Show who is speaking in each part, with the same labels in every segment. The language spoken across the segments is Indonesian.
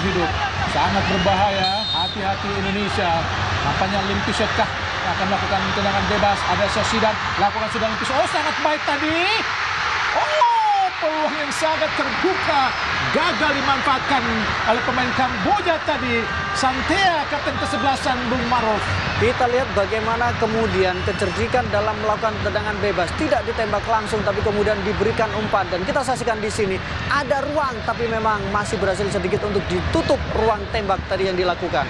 Speaker 1: hidup. Sangat berbahaya, hati-hati Indonesia. Nampaknya Limpiset kah akan melakukan tendangan bebas. Ada Sosidan, lakukan sudah Limpiset. Oh, sangat baik tadi. Oh, peluang yang sangat terbuka. Gagal dimanfaatkan oleh pemain Kamboja tadi. Santea, kapten kesebelasan Bung Maruf.
Speaker 2: Kita lihat bagaimana kemudian kecerdikan dalam melakukan tendangan bebas. Tidak ditembak langsung tapi kemudian diberikan umpan. Dan kita saksikan di sini ada ruang tapi memang masih berhasil sedikit untuk ditutup ruang tembak tadi yang dilakukan.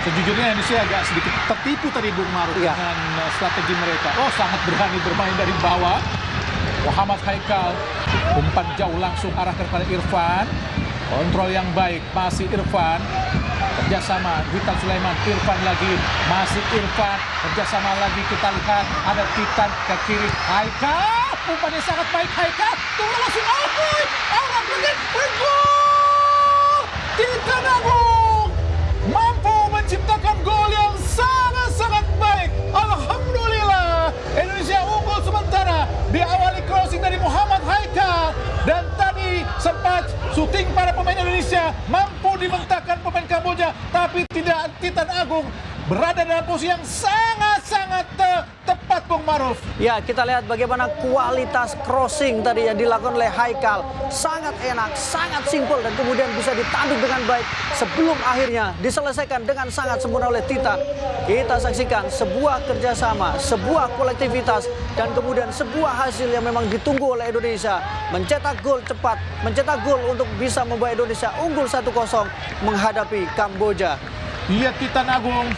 Speaker 1: Sejujurnya Indonesia agak sedikit tertipu tadi Bung Maruf dengan strategi mereka. Oh, sangat berani bermain dari bawah. Muhammad Haikal, umpan jauh langsung arahkan kepada Irfan. Kontrol yang baik, masih Irfan. Kerjasama, Witan Sulaiman, Irfan lagi. Masih Irfan, kerjasama lagi. Kita lihat ada Titan ke kiri. Haikal, umpannya sangat baik Haikal. Turun langsung, awal lagi, gol! Titan Agung mampu menciptakan gol yang sangat-sangat baik. Alhamdulillah, Indonesia unggul sementara. Diawali crossing dari Muhammad Haikal. Dan tadi sempat syuting para pemain Indonesia mampu dibentangkan pemain Kamboja. Tapi tidak, Titan Agung berada dalam posisi yang sangat-sangat tepat Bung Maruf.
Speaker 2: Ya, kita lihat bagaimana kualitas crossing tadi yang dilakukan oleh Haikal. Sangat enak, sangat simpel dan kemudian bisa ditanduk dengan baik sebelum akhirnya diselesaikan dengan sangat sempurna oleh Titan. Kita saksikan sebuah kerjasama, sebuah kolektivitas dan kemudian sebuah hasil yang memang ditunggu oleh Indonesia. Mencetak gol cepat, mencetak gol untuk bisa membawa Indonesia unggul 1-0 menghadapi Kamboja.
Speaker 1: Iya, Titan Agung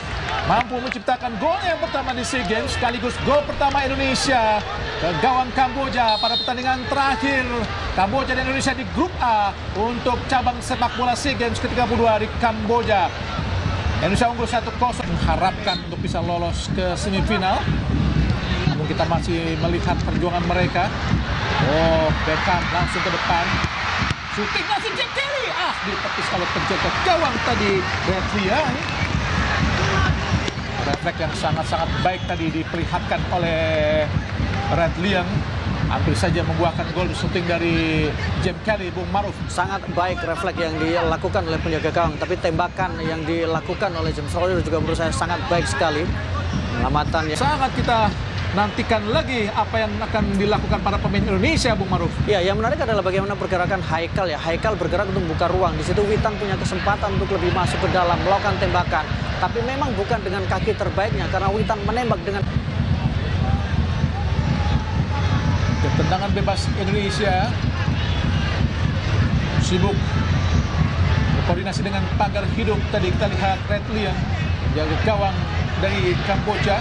Speaker 1: mampu menciptakan gol yang pertama di SEA Games sekaligus gol pertama Indonesia ke gawang Kamboja pada pertandingan terakhir Kamboja dan Indonesia di grup A untuk cabang sepak bola SEA Games ke-32 di Kamboja. Indonesia unggul 1-0, mengharapkan untuk bisa lolos ke semifinal. Namun kita masih melihat perjuangan mereka. Oh, Beckham langsung ke depan. Shooting langsung Jack Kelly. Ditepis oleh penjaga gawang tadi Red Liang. Refleks yang sangat-sangat baik tadi diperlihatkan oleh Red Liang. Hampir saja membuahkan gol shooting dari Jack Kelly, Bung Maruf.
Speaker 2: Sangat baik refleks yang dilakukan oleh penjaga gawang. Tapi tembakan yang dilakukan oleh James Rodriguez juga menurut saya sangat baik sekali. Penyelamatan
Speaker 1: sangat kita nantikan lagi apa yang akan dilakukan para pemain Indonesia, Bung Maruf.
Speaker 2: Ya, yang menarik adalah bagaimana pergerakan Haikal ya. Haikal bergerak untuk membuka ruang. Di situ Witan punya kesempatan untuk lebih masuk ke dalam, melakukan tembakan. Tapi memang bukan dengan kaki terbaiknya karena Witan menembak dengan
Speaker 1: tendangan bebas Indonesia. Sibuk berkoordinasi dengan pagar hidup. Tadi kita lihat Red Liang, jaga gawang dari Kamboja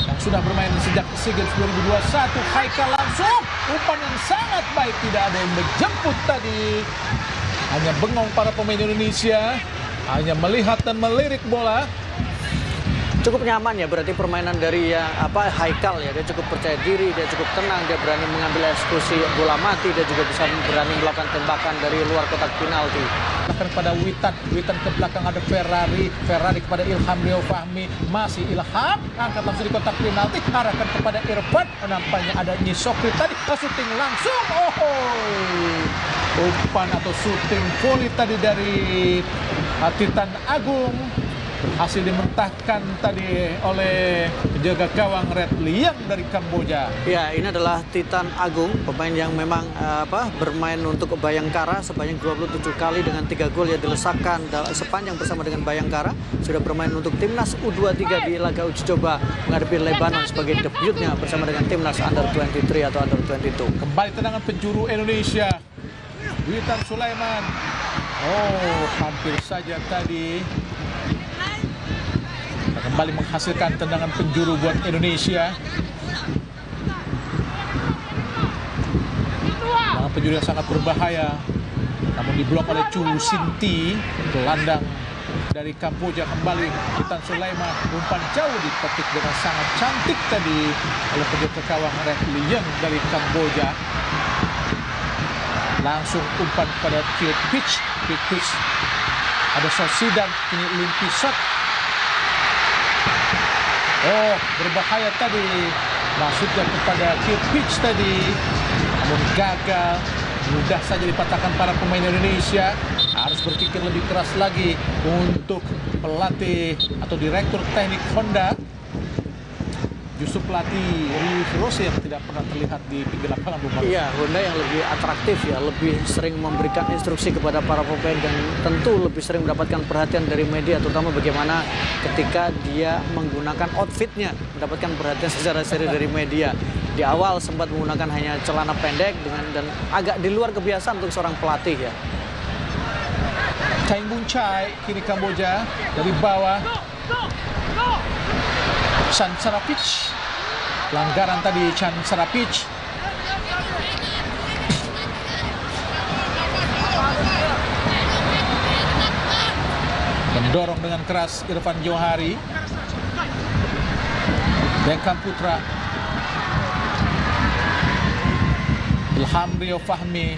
Speaker 1: yang sudah bermain sejak SEA Games 2021. Haikal langsung, umpan yang sangat baik, tidak ada yang menjemput tadi. Hanya bengong para pemain Indonesia, hanya melihat dan melirik bola.
Speaker 2: cukup nyaman ya berarti permainan dari Haikal ya. Dia cukup percaya diri, dia cukup tenang, dia berani mengambil eksekusi bola mati, dia juga bisa berani melakukan tembakan dari luar kotak penalti.
Speaker 1: Kepada Witan ke belakang ada Ferrari kepada Ilham Rio Fahmi, masih Ilham angkat langsung di kotak penalti, arahkan kepada Irfan, nampaknya ada Nyisokri tadi, shooting langsung, umpan atau shooting volley tadi dari Titan Agung berhasil dimentahkan tadi oleh penjaga gawang Red Liang dari Kamboja.
Speaker 2: Ya, ini adalah Titan Agung, pemain yang memang bermain untuk Bayangkara sebanyak 27 kali dengan 3 gol yang dilesakkan sepanjang bersama dengan Bayangkara. Sudah bermain untuk timnas U23 di laga uji coba menghadapi Lebanon sebagai debutnya bersama dengan timnas Under 23 atau Under 22.
Speaker 1: Kembali tendangan penjuru Indonesia. Witan Sulaiman. Hampir saja tadi kembali menghasilkan tendangan penjuru buat Indonesia. Tendangan penjuru yang sangat berbahaya, namun diblok oleh Chu Sinti. Gelandang dari Kamboja kembali Witan Sulaiman, umpan jauh dipetik dengan sangat cantik tadi oleh penjaga gawang Red Liang dari Kamboja. Langsung umpan pada Kiet Pitch. Ada Sosidan, kini Limpiset. Berbahaya tadi, masuknya kepada Kiet Pitch tadi, namun gagal. Mudah saja dipatahkan para pemain Indonesia. Harus berpikir lebih keras lagi untuk pelatih atau direktur teknik Honda. Justru pelatih Rius Rossi yang tidak pernah terlihat di pinggir lapangan, Bung Maruf.
Speaker 2: Iya, Honda yang lebih atraktif ya, lebih sering memberikan instruksi kepada para pemain dan tentu lebih sering mendapatkan perhatian dari media, terutama bagaimana ketika dia menggunakan outfitnya, mendapatkan perhatian secara serius dari media. Di awal sempat menggunakan hanya celana pendek dan agak di luar kebiasaan untuk seorang pelatih ya.
Speaker 1: Chai Bung Chai, kiri Kamboja dari bawah. Chan Sarapic, pelanggaran tadi Chan Sarapic. Mendorong dengan keras Irfan Johari. Beckham Putra, Ilham Rio Fahmi,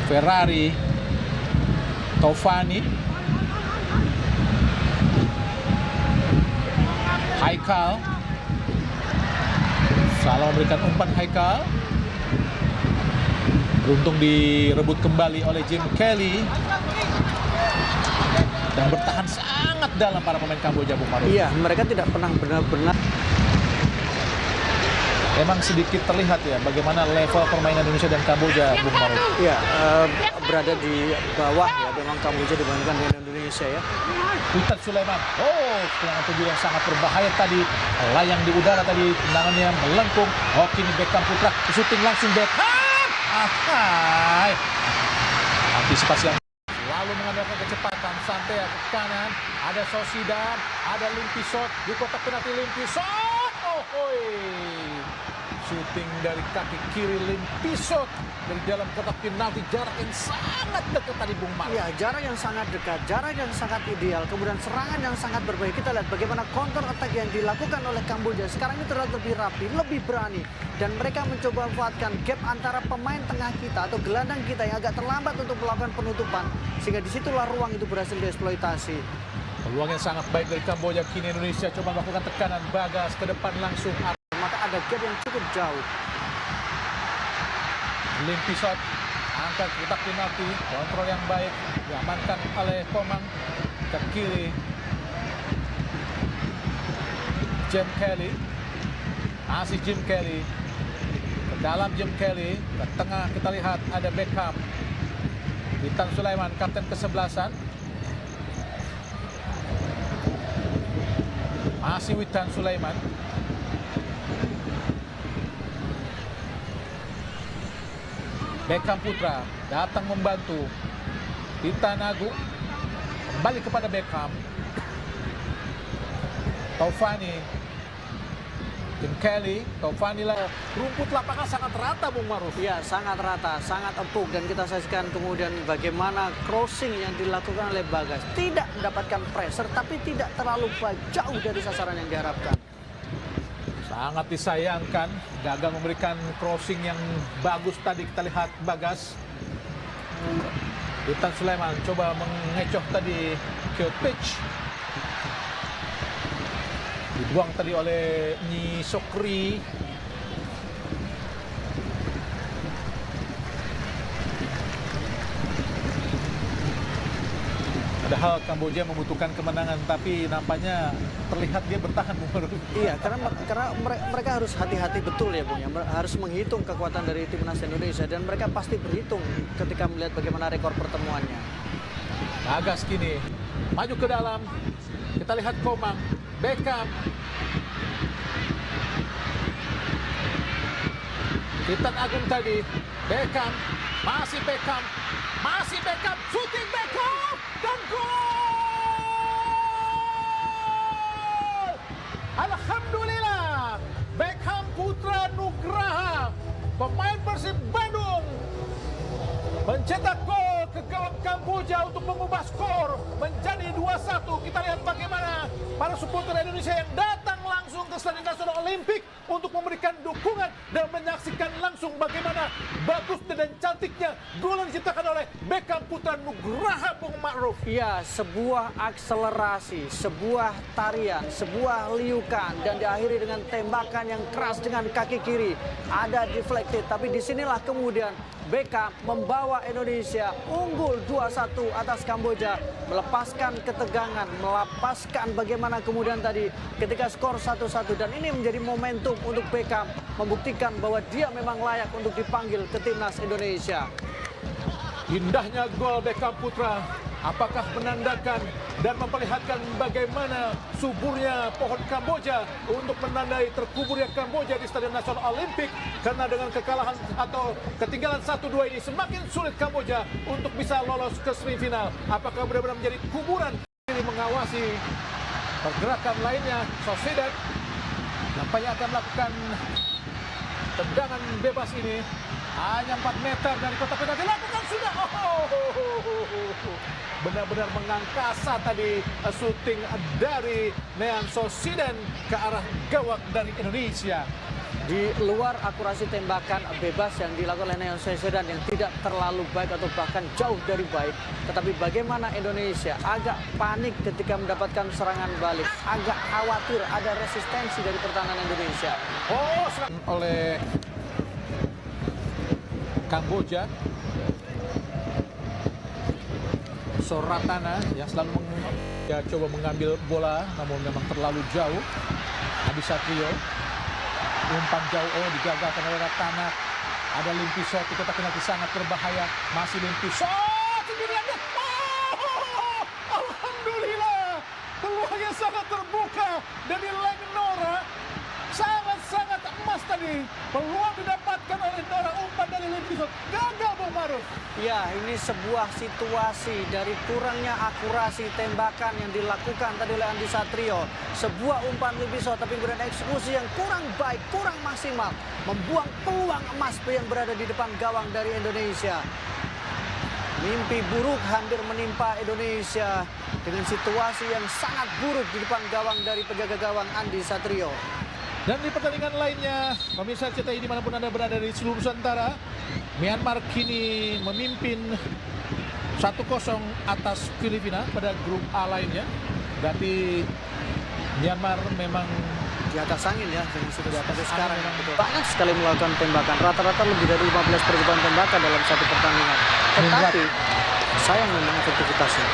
Speaker 1: Ferrari, Taufani, Haikal, selalu memberikan umpan Haikal. Beruntung direbut kembali oleh Jim Kelly. Dan bertahan sangat dalam para pemain Kamboja, Bung Maruf.
Speaker 2: Iya, mereka tidak pernah benar-benar.
Speaker 1: Memang sedikit terlihat ya bagaimana level permainan Indonesia dan Kamboja, Bung Maruf.
Speaker 2: Iya, berada di bawah ya memang Kamboja dibandingkan dengan Indonesia ya.
Speaker 1: Witan Sulaiman, serangan tujuh yang sangat berbahaya tadi, layang di udara tadi, tendangannya melengkung. Kini Beckham Putra, shooting langsung Beckham. Antisipasi yang lalu mengandalkan kecepatan, santai ke kanan, ada Sociedad, ada Limpisot di kotak penalti Limpisot. Shooting dari kaki kiri Limpisot dari dalam kotak penalti, jarak yang sangat dekat tadi, Bung Maruf.
Speaker 2: Ya, jarak yang sangat dekat, jarak yang sangat ideal, kemudian serangan yang sangat berbahaya. Kita lihat bagaimana counter attack yang dilakukan oleh Kamboja sekarang ini terlihat lebih rapi, lebih berani, dan mereka mencoba memanfaatkan gap antara pemain tengah kita atau gelandang kita yang agak terlambat untuk melakukan penutupan, sehingga disitulah ruang itu berhasil dieksploitasi.
Speaker 1: Peluang yang sangat baik dari Kamboja. Kini Indonesia coba melakukan tekanan, Bagas ke depan langsung.
Speaker 2: Maka ada gap yang cukup jauh.
Speaker 1: Limpisot angkat kotak penalti, kontrol yang baik diamankan oleh Komang ke kiri. Jim Kelly, masih Jim Kelly ke dalam. Jim Kelly ke tengah, kita lihat ada Beckham. Witan Sulaiman, kapten kesebelasan, masih Witan Sulaiman. Beckham Putra datang membantu. Witan Agung kembali kepada Beckham. Taufani, Jim Kelly, Taufani lah. Rumput lapangan sangat rata, Bung Maruf.
Speaker 2: Ya, sangat rata, sangat empuk, dan kita saksikan kemudian bagaimana crossing yang dilakukan oleh Bagas. Tidak mendapatkan pressure, tapi tidak terlalu jauh dari sasaran yang diharapkan.
Speaker 1: Sangat disayangkan, gagal memberikan crossing yang bagus tadi. Kita lihat Bagas. Witan Sulaiman coba mengecoh tadi ke pitch. Dibuang tadi oleh Nyi Sokri. Padahal Kamboja membutuhkan kemenangan, tapi nampaknya terlihat dia bertahan.
Speaker 2: Iya, karena mereka harus hati-hati betul ya, Bung. Harus menghitung kekuatan dari timnas Indonesia, dan mereka pasti berhitung ketika melihat bagaimana rekor pertemuannya.
Speaker 1: Bagas kini maju ke dalam. Kita lihat Komang, Beckham. Witan Agung tadi, Beckham, masih Beckham, shooting Beckham, dan gol! Alhamdulillah, Beckham Putra Nugraha, pemain Persib Bandung, mencetak gol ke gawang Kamboja untuk mengubah skor menjadi 2-1. Kita lihat bagaimana para supporter Indonesia yang datang langsung ke Stadion Nasional Olimpik untuk memberikan dukungan dan menyaksikan langsung bagaimana bagusnya dan cantiknya gol yang diciptakan oleh Beckham Putra Nugraha Bung Ma'ruf.
Speaker 2: Ya, sebuah akselerasi, sebuah tarian, sebuah liukan, dan diakhiri dengan tembakan yang keras dengan kaki kiri. Ada deflected, tapi disinilah kemudian Beckham membawa Indonesia unggul 2-1 atas Kamboja, melepaskan ketegangan, melepaskan bagaimana kemudian tadi ketika skor 1-1, dan ini menjadi momentum untuk Beckham membuktikan bahwa dia memang layak untuk dipanggil ke timnas Indonesia.
Speaker 1: Indahnya gol Beckham Putra, apakah menandakan dan memperlihatkan bagaimana suburnya pohon Kamboja untuk menandai terkuburnya Kamboja di Stadion Nasional Olimpik, karena dengan kekalahan atau ketinggalan 1-2 ini semakin sulit Kamboja untuk bisa lolos ke semifinal. Apakah benar-benar menjadi kuburan? Ini mengawasi pergerakan lainnya. Sociedad nampaknya akan melakukan tendangan bebas ini. Hanya 4 meter dari kotak penalti, dilakukan sudah. Benar-benar mengangkasa tadi syuting dari Nean Sociedad ke arah gawang dari Indonesia.
Speaker 2: Di luar akurasi tembakan bebas yang dilakukan oleh Neon Sociedad yang tidak terlalu baik atau bahkan jauh dari baik, tetapi bagaimana Indonesia agak panik ketika mendapatkan serangan balik, agak khawatir ada resistensi dari pertahanan Indonesia.
Speaker 1: Oleh Kamboja, Soratana yang selalu coba mengambil bola, namun memang terlalu jauh. Adi Satrio umpan jauh, digagalkan oleh Ratana. Ada Limpisot di kotak penalti, sangat berbahaya. Masih Limpisot sendirian. Alhamdulillah, peluangnya sangat terbuka dari Nora. Sangat-sangat emas tadi. Peluang didapatkan oleh Nora, umpan dari Limpisot. Gagal Bung Ma'ruf.
Speaker 2: Ya, ini sebuah situasi dari kurangnya akurasi tembakan yang dilakukan tadi oleh Andi Satrio. Sebuah umpan Limpisot, tapi kemudian eksekusi yang kurang baik, kurang maksimal, membuang peluang emas yang berada di depan gawang dari Indonesia. Mimpi buruk hampir menimpa Indonesia dengan situasi yang sangat buruk di depan gawang dari penjaga gawang Andi Satrio.
Speaker 1: Dan di pertandingan lainnya, pemirsa CTI dimanapun Anda berada di seluruh Nusantara, Myanmar kini memimpin 1-0 atas Filipina pada grup A lainnya. Berarti Myanmar memang
Speaker 2: di atas angin ya, sudah pada sekarang betul. Banyak sekali melakukan tembakan, rata-rata lebih dari 15 percobaan tembakan dalam satu pertandingan. Tetapi sayang memang efektivitasnya.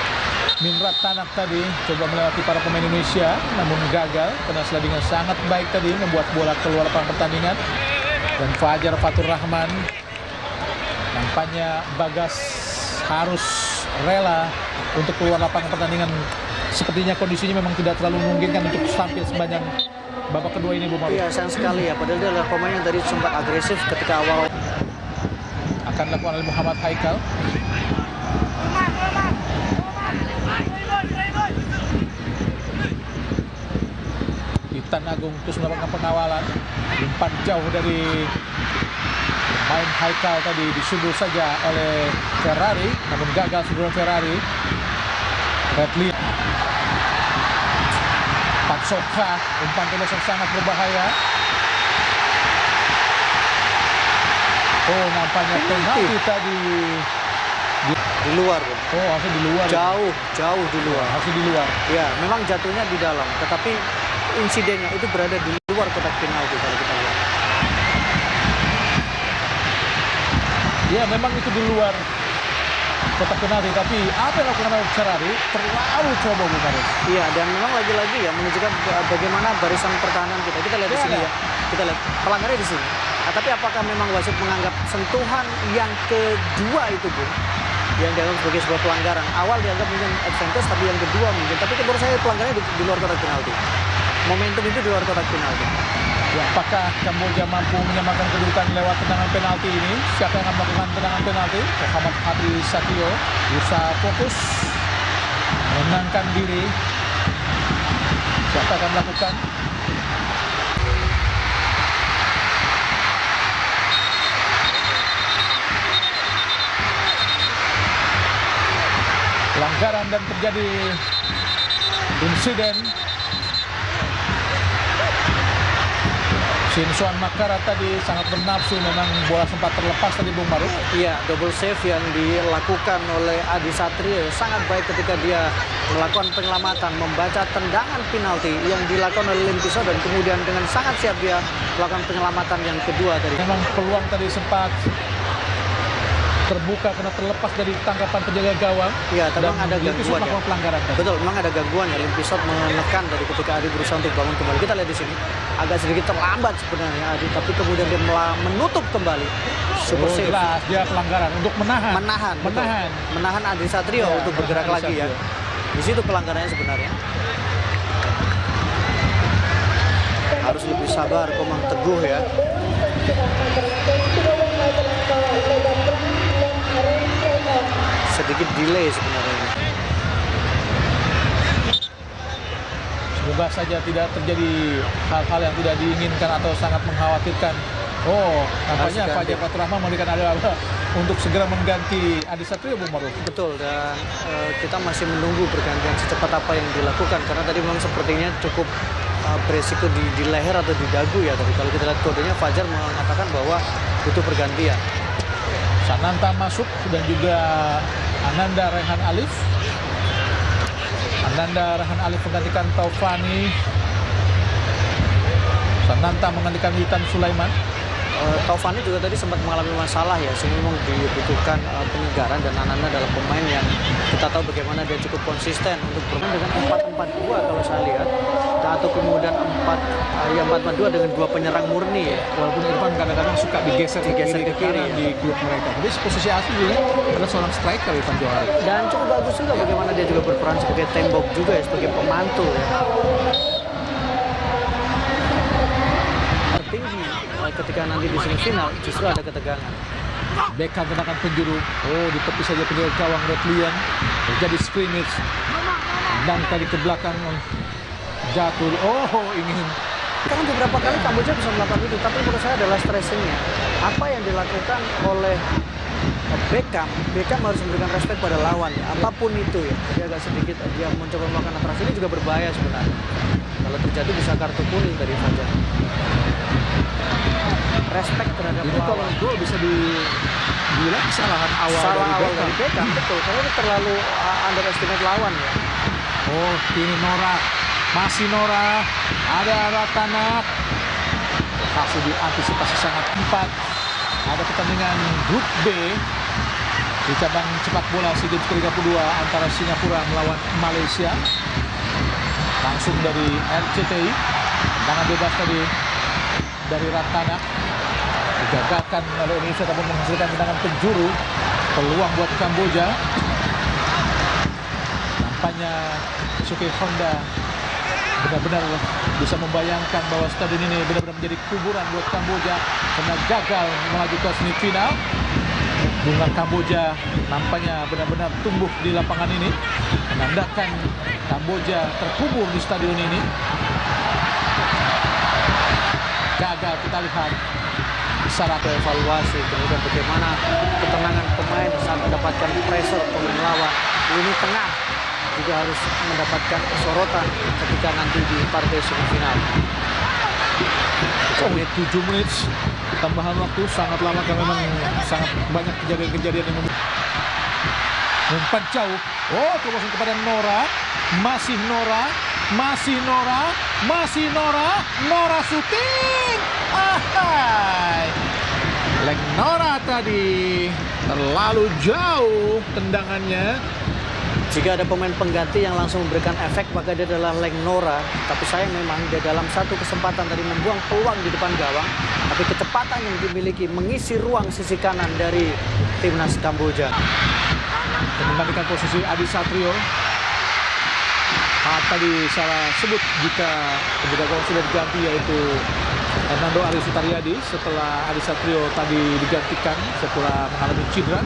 Speaker 1: Minrat Tanak tadi coba melewati para pemain Indonesia, namun gagal karena sliding yang sangat baik tadi membuat bola keluar lapangan pertandingan. Dan Fajar Fatur Rahman, nampaknya Bagas harus rela untuk keluar lapangan pertandingan. Sepertinya kondisinya memang tidak terlalu memungkinkan untuk tampil sepanjang babak kedua ini, Bu Ma'ruf.
Speaker 2: Iya, sayang sekali ya, padahal dia adalah pemain yang tadi sempat agresif ketika awal.
Speaker 1: Akan dilakukan oleh Muhammad Haikal. Titan Agung terus melakukan pengawalan. Umpan jauh dari main Haikal tadi, disundul saja oleh Ferrari, namun gagal sundulan Ferrari. Redley, Pak Soka, umpan bebas yang sangat berbahaya. Oh, nampaknya penalti tadi
Speaker 2: Di luar, Bro.
Speaker 1: Oh, harusnya di luar.
Speaker 2: Jauh di luar.
Speaker 1: Harusnya di luar.
Speaker 2: Ya, memang jatuhnya di dalam, tetapi insidennya itu berada di luar kotak penalti kalau kita lihat.
Speaker 1: Ya, memang itu di luar kotak penalti, tapi apa yang dilakukan oleh Ferrari terlalu coba, Bu Ma'ruf.
Speaker 2: Iya, dan memang lagi-lagi ya menunjukkan bagaimana barisan pertahanan kita. Kita lihat di sini ya. Kita lihat pelanggarnya di sini. Nah, tapi apakah memang wasit menganggap sentuhan yang kedua itu, Bu, yang dianggap sebagai sebuah pelanggaran? Awal dianggap mungkin advantage, tapi yang kedua mungkin. Tapi menurut saya pelanggarannya di luar kotak penalti. Momentum itu di luar kotak penalti.
Speaker 1: Ya, apakah Kamboja mampu menyamakan kedudukan lewat tendangan penalti ini? Siapa yang akan melakukan tendangan penalti? Muhammad Adi Satrio berusaha fokus menenangkan diri. Siapa akan melakukan? Pelanggaran dan terjadi insiden. Soan Makara tadi sangat bernafsu, memang bola sempat terlepas tadi Bung Maruf.
Speaker 2: Iya, double save yang dilakukan oleh Adi Satrio sangat baik ketika dia melakukan penyelamatan, membaca tendangan penalti yang dilakukan oleh Limpiso dan kemudian dengan sangat siap dia melakukan penyelamatan yang kedua tadi.
Speaker 1: Memang peluang tadi sempat terbuka karena terlepas dari tangkapan penjaga gawang.
Speaker 2: Iya, tapi memang ada
Speaker 1: Limpiso
Speaker 2: gangguan ya.
Speaker 1: melakukan pelanggaran tadi.
Speaker 2: Betul, memang ada gangguan ya. Limpiso menekan dari ketika Adi berusaha untuk bangun kembali. Kita lihat di sini agak sedikit terlambat sebenarnya Adi, tapi kemudian dia menutup kembali. Super save.
Speaker 1: Jelas dia pelanggaran untuk menahan.
Speaker 2: Betul. Menahan Adi Satrio
Speaker 1: Ya,
Speaker 2: untuk bergerak
Speaker 1: Adi
Speaker 2: lagi ya.
Speaker 1: Satrio.
Speaker 2: Di situ pelanggarannya sebenarnya. Harus lebih sabar Komang Teguh ya. Sedikit delay sebenarnya.
Speaker 1: Semoga saja tidak terjadi hal-hal yang tidak diinginkan atau sangat mengkhawatirkan. Oh, nampaknya
Speaker 2: Harus
Speaker 1: Fajar
Speaker 2: ganti.
Speaker 1: Fatur Rahman memberikan ada untuk segera mengganti Adi Satrio, Bung Maruf.
Speaker 2: Betul, dan kita masih menunggu pergantian secepat apa yang dilakukan karena tadi memang sepertinya cukup beresiko di leher atau di dagu ya. Tapi kalau kita lihat kodenya Fajar mengatakan bahwa butuh pergantian.
Speaker 1: Sananta masuk dan juga Ananda Rehan Alif. Ananda Rehan Alif menggantikan Taufani. Sananta menggantikan Witan Sulaiman.
Speaker 2: Taufani juga tadi sempat mengalami masalah ya, sehingga memang dibutuhkan penyegaran dan Ananda adalah pemain yang kita tahu bagaimana dia cukup konsisten untuk bermain dengan 4-4-2 kalau saya lihat, atau kemudian 4-4-2 dengan dua penyerang murni ya.
Speaker 1: Walaupun Irfan kadang-kadang suka digeser ke kiri
Speaker 2: ya.
Speaker 1: di klub mereka. Jadi posisi asli juga adalah seorang striker Irfan Johari.
Speaker 2: Dan cukup bagus juga bagaimana dia juga berperan sebagai tembok juga ya, sebagai pemantul ya. Tertinggi ketika nanti di semifinal justru ada ketegangan.
Speaker 1: Beckham kenakan penjuru. Oh, di tepi saja penjaga gawang Redlian. Terjadi scrimmage. Dan tadi ke belakang jatuh. Oh, ingin.
Speaker 2: Kan beberapa kali Kamboja bisa melakukan itu, tapi menurut saya adalah stressingnya. Apa yang dilakukan oleh Beckham harus memberikan respect pada lawan, ya. Apapun itu ya. Jadi agak sedikit dia mencoba melakukan atraksi ini juga berbahaya sebenarnya. Kalau terjadi bisa kartu kuning dari Fajar. Respect terhadap
Speaker 1: Itu
Speaker 2: lawan.
Speaker 1: kalau gol bisa dibilang kesalahan awal
Speaker 2: Dari Beckham, betul. Karena ini terlalu underestimate lawan ya.
Speaker 1: Oh, ini Nora. Masih Nora. Ada Ratanak. Berhasil diantisipasi sangat tepat. Ada pertandingan grup B di cabang cepat bola SEA Games ke-32 antara Singapura melawan Malaysia. Langsung dari RCTI. Tendangan bebas tadi dari Ratanak. Digagalkan oleh Indonesia tapi menghasilkan tendangan penjuru. Peluang buat Kamboja. Nampaknya Suki Honda benar-benar bisa membayangkan bahwa stadion ini benar-benar menjadi kuburan buat Kamboja karena gagal melaju ke semifinal. Bunga Kamboja nampaknya benar-benar tumbuh di lapangan ini, menandakan Kamboja terkubur di stadion ini. Gagal kita lihat syarat
Speaker 2: Evaluasi kemudian bagaimana ketenangan pemain saat mendapatkan pressure pemain lawan. Lini tengah juga harus mendapatkan sorotan ketika nanti di partai semifinal.
Speaker 1: 7 menit tambahan waktu sangat lama karena memang sangat banyak kejadian-kejadian yang umpan jauh. Oh, terobosan kepada Nora. Masih Nora. Nora syuting. Ahai. Leng Nora tadi terlalu jauh tendangannya.
Speaker 2: Jika ada pemain pengganti yang langsung memberikan efek, maka dia adalah Leng Nora. Tapi sayang memang dia dalam satu kesempatan tadi membuang peluang di depan gawang. Tapi kecepatan yang dimiliki mengisi ruang sisi kanan dari timnas Kamboja.
Speaker 1: Menggantikan posisi Adi Satrio. Tadi saya sebut jika penjaga gawang sudah diganti yaitu Hernando Ali Sutariadi setelah Adi Satrio tadi digantikan setelah mengalami cedera.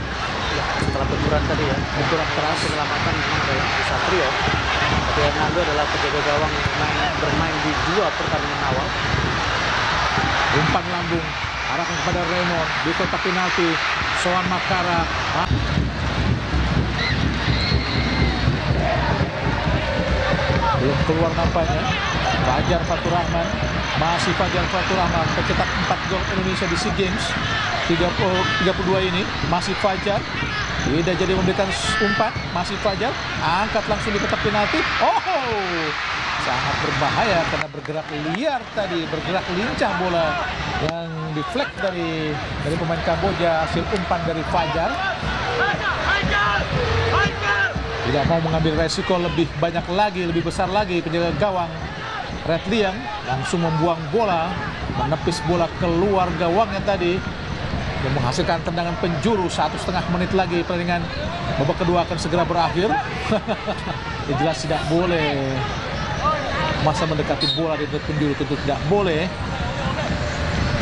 Speaker 2: Ya, setelah benturan tadi ya, benturan keras penyelamatan memang adalah Adi Satrio. Tapi Hernando adalah penjaga gawang yang bermain di dua pertandingan awal.
Speaker 1: Umpan lambung arahkan kepada Raymond di kotak penalti. Soan Makara. Belum keluar nampaknya. Fajar Fatur Rahman, masih Fajar Fatur Rahman, pencetak 4 gol Indonesia di SEA Games 32 ini, masih Fajar. Tidak jadi memberikan umpan, masih Fajar, angkat langsung di kotak penalti. Oh, sangat berbahaya karena bergerak liar tadi, bergerak lincah bola yang deflect dari pemain Kamboja, hasil umpan dari Fajar. Tidak mau mengambil resiko lebih banyak lagi, lebih besar lagi, penjaga gawang Red Liang langsung membuang bola, menepis bola keluar gawangnya tadi, yang menghasilkan tendangan penjuru. 1,5 menit lagi pertandingan babak kedua akan segera berakhir. Ya, jelas tidak boleh masa mendekati bola di penjuru, tentu tidak boleh.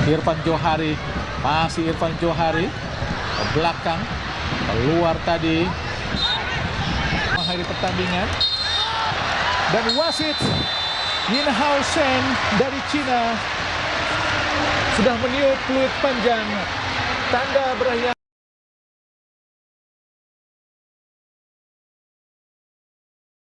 Speaker 1: Irfan Johari, masih Irfan Johari ke belakang, keluar tadi, mengakhiri pertandingan. Dan wasit Yin Hao Shen dari Cina sudah meniup peluit panjang, tanda berakhir.